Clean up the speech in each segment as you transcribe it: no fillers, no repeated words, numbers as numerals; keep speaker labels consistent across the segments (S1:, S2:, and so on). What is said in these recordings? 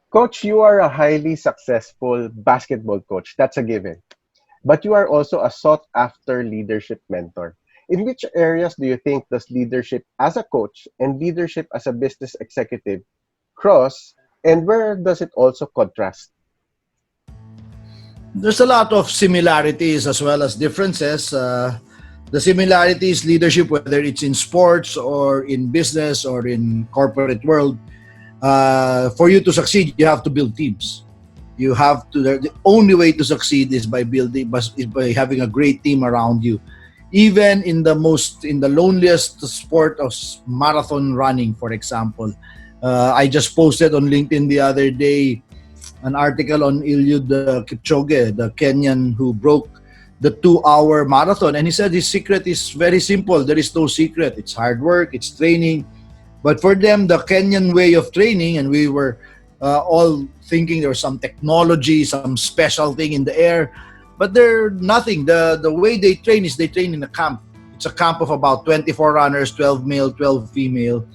S1: Coach, you are a highly successful basketball coach. That's a given. But you are also a sought after leadership mentor. In which areas do you think does leadership as a coach and leadership as a business executive cross, and where does it also contrast?
S2: There's a lot of similarities as well as differences. The similarities, leadership, whether it's in sports or in business or in corporate world, for you to succeed, you have to build teams. You have to. The only way to succeed is by is by having a great team around you. Even in the loneliest sport of marathon running, for example, I just posted on LinkedIn the other day an article on Eliud Kipchoge, the Kenyan who broke the 2-hour marathon. And he said his secret is very simple. There is no secret. It's hard work, it's training. But for them, the Kenyan way of training, and we were all thinking there was some technology, some special thing in the air, but they're nothing. The way they train is they train in a camp. It's a camp of about 24 runners, 12 male, 12 female.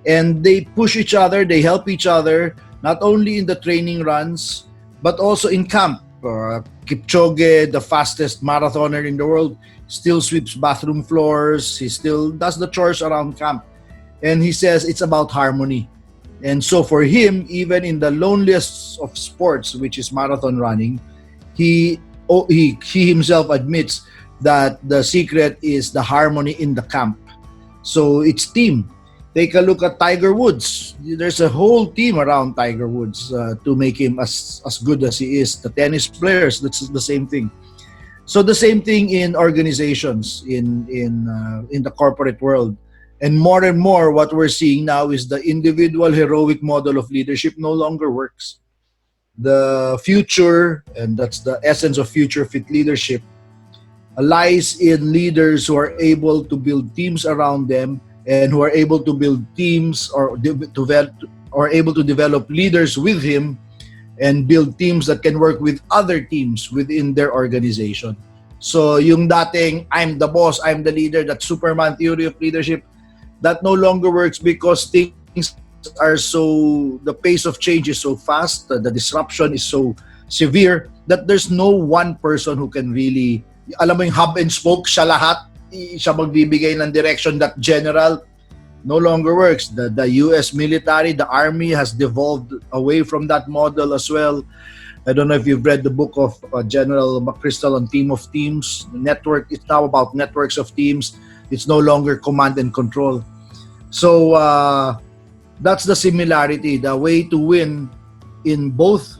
S2: And they push each other, they help each other, not only in the training runs, but also in camp. Kipchoge, the fastest marathoner in the world, still sweeps bathroom floors. He still does the chores around camp. And he says it's about harmony. And so for him, even in the loneliest of sports, which is marathon running, he himself admits that the secret is the harmony in the camp. So it's team. Take a look at Tiger Woods. There's a whole team around Tiger Woods to make him as good as he is. The tennis players, that's the same thing. So the same thing in organizations, in the corporate world. And more, what we're seeing now is the individual heroic model of leadership no longer works. The future, and that's the essence of future fit leadership, lies in leaders who are able to build teams around them and who are able to build teams or able to develop leaders with him and build teams that can work with other teams within their organization. So yung dating, I'm the boss, I'm the leader, that Superman theory of leadership, that no longer works because things are so, the pace of change is so fast, the disruption is so severe that there's no one person who can really, alam mo yung hub and spoke, siya lahat, siya magbibigay ng direction. That general no longer works. The US military, the army has devolved away from that model as well. I don't know if you've read the book of General McChrystal on Team of Teams. Network, it's now about networks of teams. It's no longer command and control. So that's the similarity. The way to win in both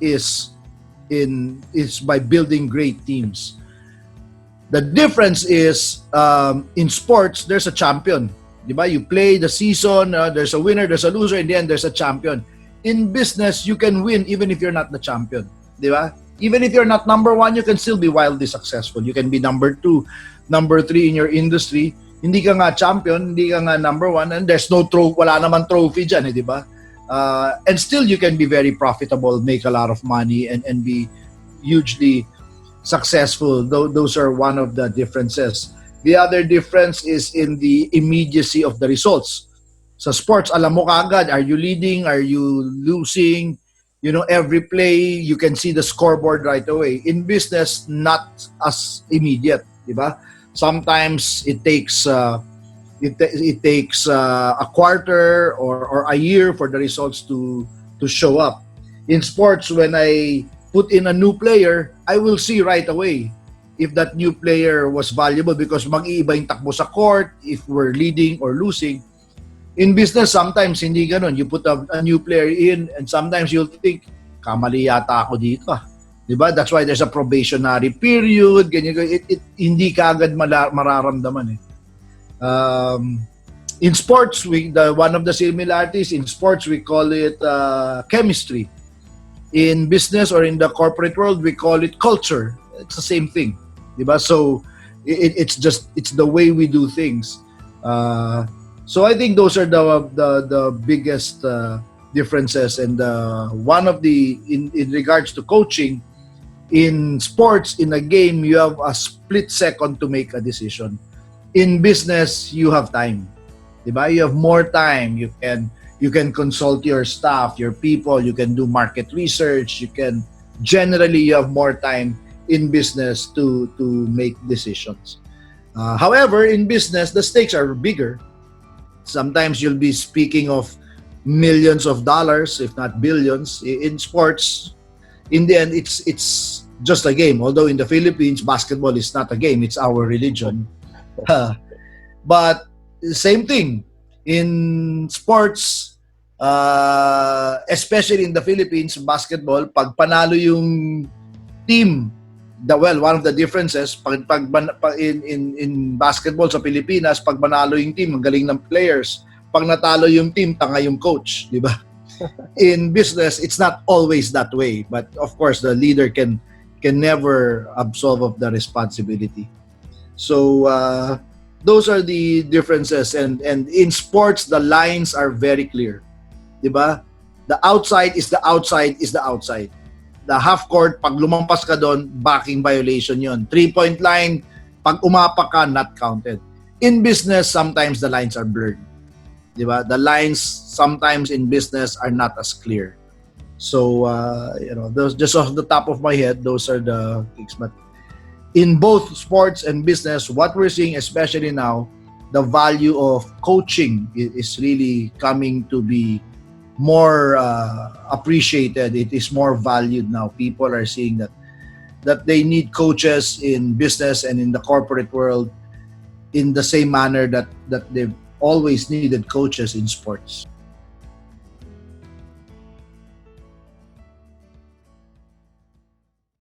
S2: is by building great teams. The difference is in sports, there's a champion. Diba? You play the season, there's a winner, there's a loser, in the end, there's a champion. In business, you can win even if you're not the champion. Diba? Even if you're not number one, you can still be wildly successful. You can be number 2, number 3 in your industry. Hindi ka nga champion, hindi ka nga number 1, and there's no wala naman trophy dyan, diba? And still, you can be very profitable, make a lot of money, and be hugely successful. Those are one of the differences. The other difference is in the immediacy of the results. Sa sports, alam mo kaagad, are you leading, are you losing? You know, every play, you can see the scoreboard right away. In business, not as immediate, diba? Sometimes it takes a quarter or a year for the results to show up. In sports, when I put in a new player, I will see right away if that new player was valuable because mag-iiba yung takbo sa court, if we're leading or losing. In business, sometimes hindi ganun. You put a new player in and sometimes you'll think, kamali yata ako dito. Diba? That's why there's a probationary period. Ganyan, hindi ka agad mararamdaman. In sports, one of the similarities, in sports, we call it chemistry. In business or in the corporate world, we call it culture. It's the same thing. Diba? So, it's the way we do things. So I think those are the biggest differences. And one of in regards to coaching, in sports, in a game, you have a split second to make a decision. In business, you have time. Diba? You have more time. You can consult your staff, your people. You can do market research. You can generally you have more time in business to make decisions. However, in business, the stakes are bigger. Sometimes you'll be speaking of millions of dollars, if not billions. In sports, in the end, it's just a game. Although in the Philippines, basketball is not a game; it's our religion. But same thing in sports, especially in the Philippines, basketball. Pag panalo yung team, one of the differences in basketball sa Pilipinas, pag manalo yung team, ang galing ng players. Pag natalo yung team, tanga yung coach, di ba? In business, it's not always that way, but of course the leader can never absolve of the responsibility. So those are the differences, and in sports the lines are very clear, di ba? The outside is the outside is the outside. The half court, pag lumampas ka doon, backing violation yon. 3-point line, pag umapak ka, not counted. In business, sometimes the lines are blurred. Diba? The lines sometimes in business are not as clear. So, those just off the top of my head, those are the things. But in both sports and business, what we're seeing, especially now, the value of coaching is really coming to be more appreciated. It is more valued now. People are seeing that they need coaches in business and in the corporate world in the same manner that they've always needed coaches in sports.